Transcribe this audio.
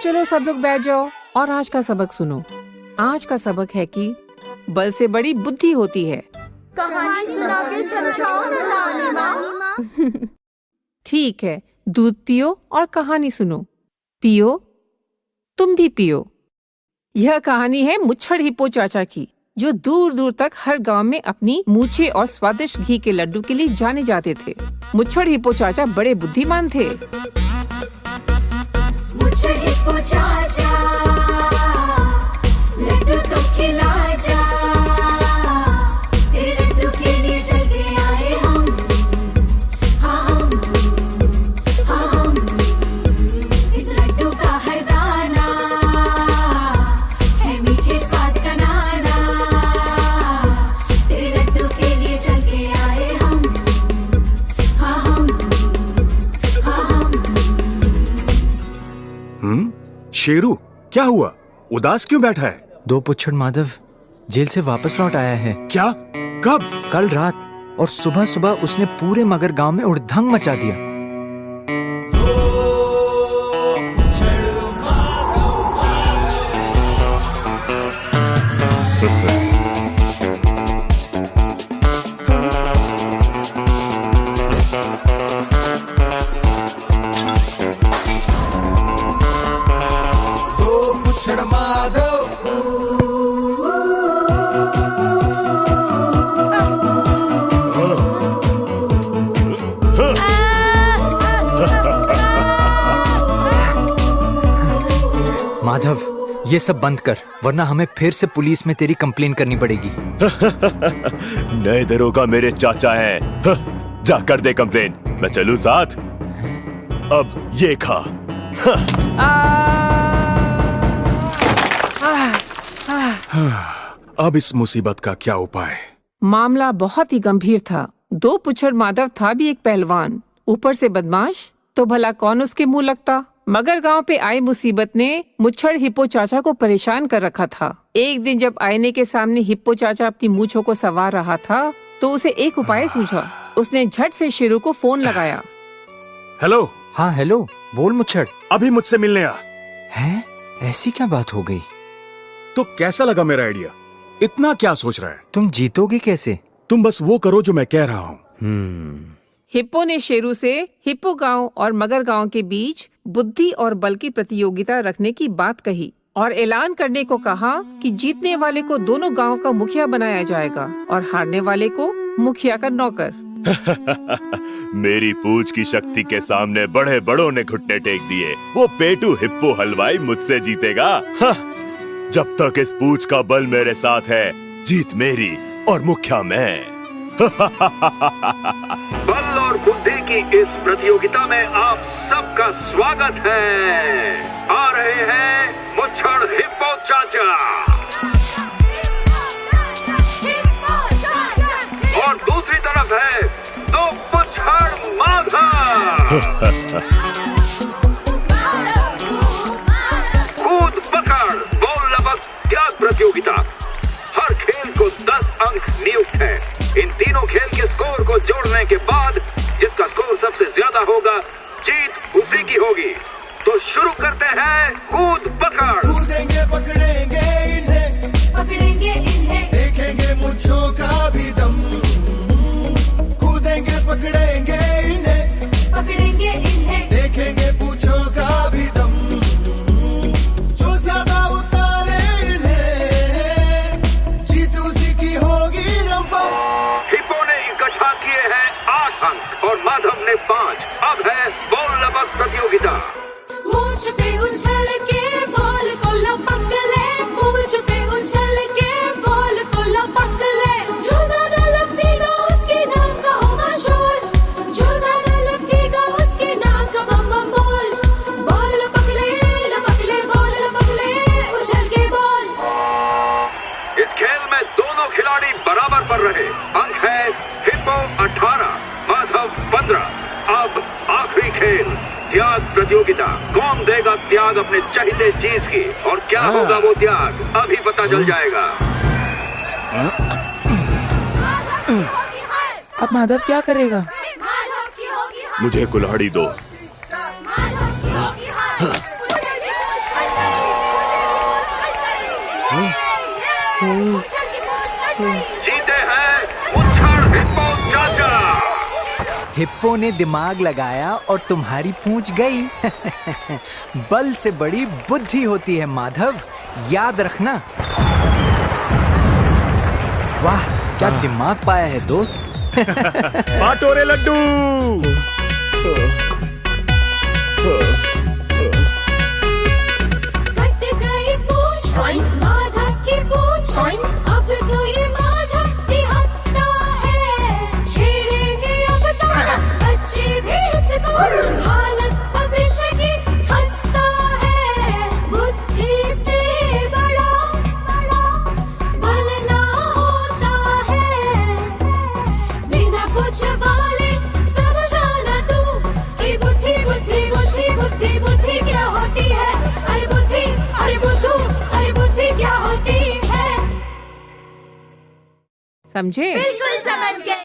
चलो सब लोग बैठ जाओ और आज का सबक सुनो। आज का सबक है कि बल से बड़ी बुद्धि होती है। कहानी सुना के समझाओ ना रानी माँ। ठीक है, दूध पियो और कहानी सुनो। पियो, तुम भी पियो। यह कहानी है मुच्छड़ हिप्पो चाचा की, जो दूर दूर तक हर गांव में अपनी मूछे और स्वादिष्ट घी के लड्डू के लिए जाने जाते थे। मुच्छड़ हिप्पो चाचा बड़े बुद्धिमान थे। मुच्छड़ हिप्पो चाचा, लड्डू तो खिला जा, तेरे लड्डू के लिए चल के आए हम, हाँ हम, इस लड्डू का हर दाना है मीठे स्वाद का नाना, तेरे लड्डू के लिए चल के आए हम, हाँ हम। शेरू, क्या हुआ? उदास क्यों बैठा है? दो पुच्छड़ माधव जेल से वापस लौट आया है। क्या? कब? कल रात, और सुबह सुबह उसने पूरे मगर गांव में उड़दंग मचा दिया। माधव, ये सब बंद कर, वरना हमें फिर से पुलिस में तेरी कंप्लेन करनी पड़ेगी। नए दरोगा मेरे चाचा हैं। जा कर दे कंप्लेन, मैं चलूं साथ। अब ये खा। अब इस मुसीबत का क्या उपाय? मामला बहुत ही गंभीर था। दो पुच्छड़ माधव था भी एक पहलवान, ऊपर से बदमाश, तो भला कौन उसके मुंह लगता। मगर गांव पे आई मुसीबत ने मुच्छड़ हिप्पो चाचा को परेशान कर रखा था। एक दिन जब आईने के सामने हिप्पो चाचा अपनी मूंछों को संवार रहा था, तो उसे एक उपाय सूझा। उसने झट से शेरू को फोन लगाया। हेलो। हाँ हेलो, बोल मुच्छड़। अभी मुझसे मिलने आ। हैं? ऐसी क्या बात हो गई? तो कैसा लगा मेरा आइडिया? इतना क्या सोच रहा है? तुम जीतोगे कैसे? तुम बस वो करो जो मैं कह रहा हूँ। हिप्पो ने शेरू से हिप्पो गांव और मगर गांव के बीच बुद्धि और बल की प्रतियोगिता रखने की बात कही और ऐलान करने को कहा कि जीतने वाले को दोनों गांव का मुखिया बनाया जाएगा और हारने वाले को मुखिया का नौकर। मेरी पूंछ की शक्ति के सामने बड़े बड़ों ने घुटने टेक दिए। वो पेटू हिप्पो हलवाई मुझसे जीतेगा। जब तक इस पूंछ का बल मेरे साथ है, जीत मेरी और मुखिया मैं। बल और बुद्धि की इस प्रतियोगिता में आप सबका स्वागत है। आ रहे हैं मुच्छड़ हिप्पो चाचा और दूसरी तरफ है दो पुच्छड़ माधव। कूद पकड़ बॉल लबक त्याग प्रतियोगिता। हर खेल को 10 अंक नियुक्त है। इन तीनों खेल के स्कोर को जोड़ने के बाद जिसका स्कोर सबसे ज्यादा होगा, जीत उसी की होगी। तो शुरू करते हैं कूद पकड़। कूदेंगे पकड़ेंगे इन्हें, देखेंगे मुच्छों का भी दम। कूदेंगे पकड़ेंगे इन्हें, देखेंगे पूछों का भी दम। जो ज्यादा उतारे इन्हें, जीत उसी की होगी रंपम। हिप्पो ने इकट्ठा किए हैं 8 अंक और माधव ने 5। अब है बॉल लबक प्रतियोगिता। मूंछ पे उछल के बॉल को लपक ले, मूंछ पे उछल के बॉल को लपक ले। जो ज्यादा लपकेगा उसके नाम का होगा शोर, जो ज्यादा लपकेगा उसके नाम का बम बम बोल। बॉल लपक ले बॉल लपक ले, उछल के बॉल। इस खेल में दोनों खिलाड़ी बराबर पर रहे। अंक है हिप्पो 18, माधव 15। अब आखिरी खेल त्याग प्रतियोगिता। कौन देगा त्याग अपने चाहिए चीज की, और क्या होगा वो त्याग, अभी पता चल जाएगा। अब माधव क्या करेगा? मुझे कुल्हाड़ी दो। मुच्छर की पूंछ कट गई। जीते हैं मुच्छर हिप्पो चाचा। हिप्पो ने दिमाग लगाया और तुम्हारी पूंछ गई। बल से बड़ी बुद्धि होती है माधव, याद रखना। वाह, क्या दिमाग पाया है दोस्त। बांटो रे लड्डू। कट गई पूंछ माधव की पूंछ, अब तो ये माधव तिहत्ता है। छेड़ेंगे अब तो बच्चे भी इसको, हालत अब इसकी खस्ता है। बुद्धि से बड़ा बल ना होता है, बिना पूछ वाले समझाना तू कि बुद्धि बुद्धि बुद्धि बुद्धि बुद्धि क्या होती है। अरे बुद्धि, अरे बुद्धू, अरे बुद्धि क्या होती है। समझे? बिल्कुल समझ गए।